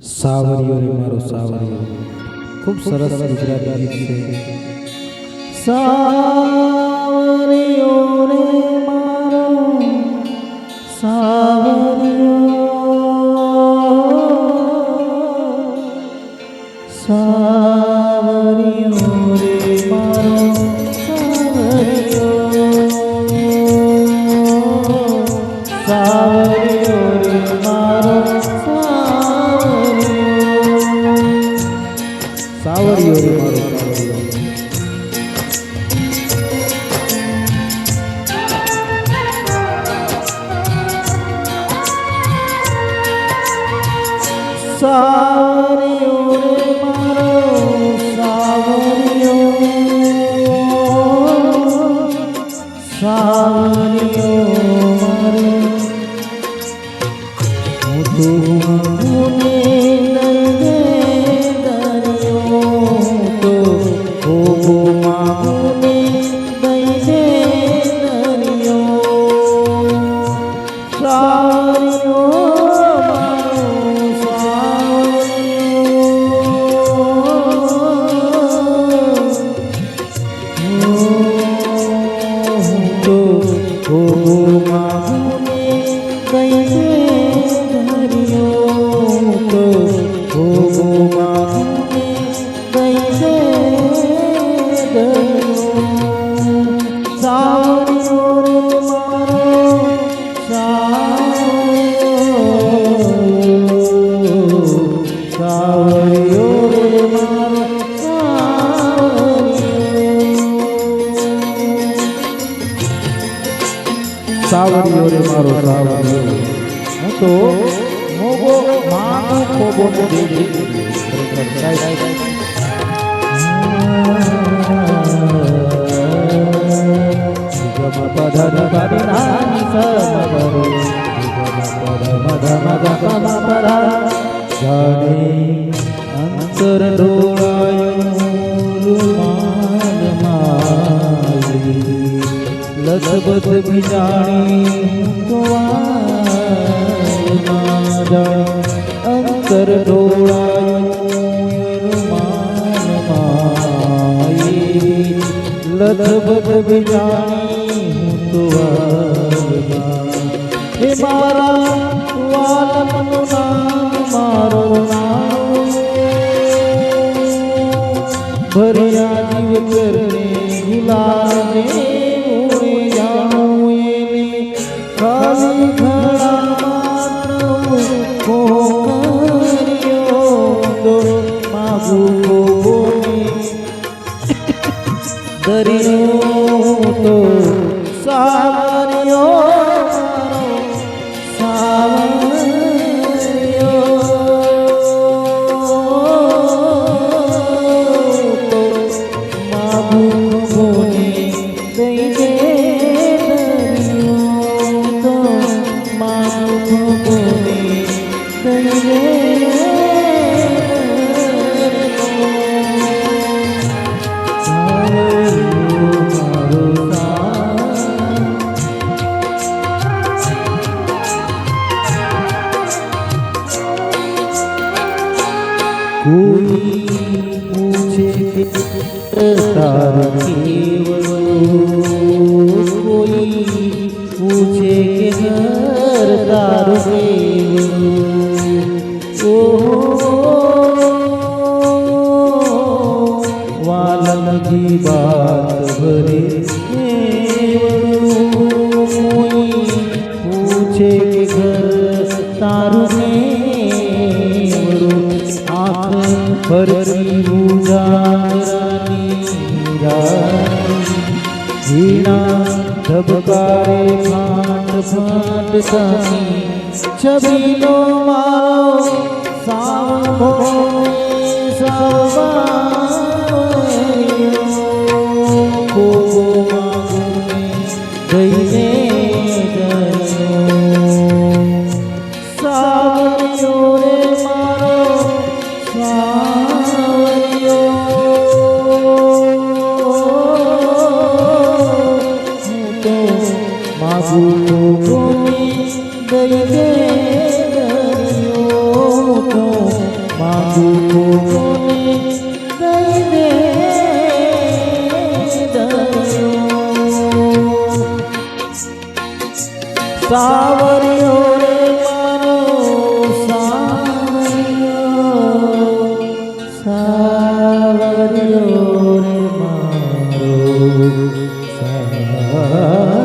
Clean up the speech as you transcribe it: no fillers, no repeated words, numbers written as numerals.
સાવરિયો રે મારો સાવરિયો ખૂબ સરસ ગુજરાતી ગીત છે. સાવરિયો રે મારો સાવરિયો, સાવરિયો રે મારો સાવરિયો, સાવરિયો રે મારો સાવરિયો રે મારો સાવરિયો, સાવરિયો રે મારો સાવરિયો, સાવરિયો મારો હું તો મને સાવરિયો રે મારો સાવરિયો હું તો મોગો માનો ખોબો દેવી અંતર લજબત બિજાણી તો અંતર ડોળાયું લજબત બિજાણી તો હે મારા વાલમનું નામ મારો નામ ભર્યા જીવ કરને ગુલાબે દરિયો તો સાવરિયો સાવરિયો તો માગુને દઈ દે દરિયો તો માગુને દઈ દે कोई पूछे कि तार केवलो, कोई पूछे कि घर तार केवलो, ओ वालन की बात भरे कोई पूछे कि घर तार परती उजारानी वीणा धबकारे फाट फाट सानी छबीलो मारो सावो सावरियो को मागुने दईने सावरियो रे मारो मागू को दई दे दरियो સાવરિયો રે મારો સાવરિયો રે મારો સાવરિયો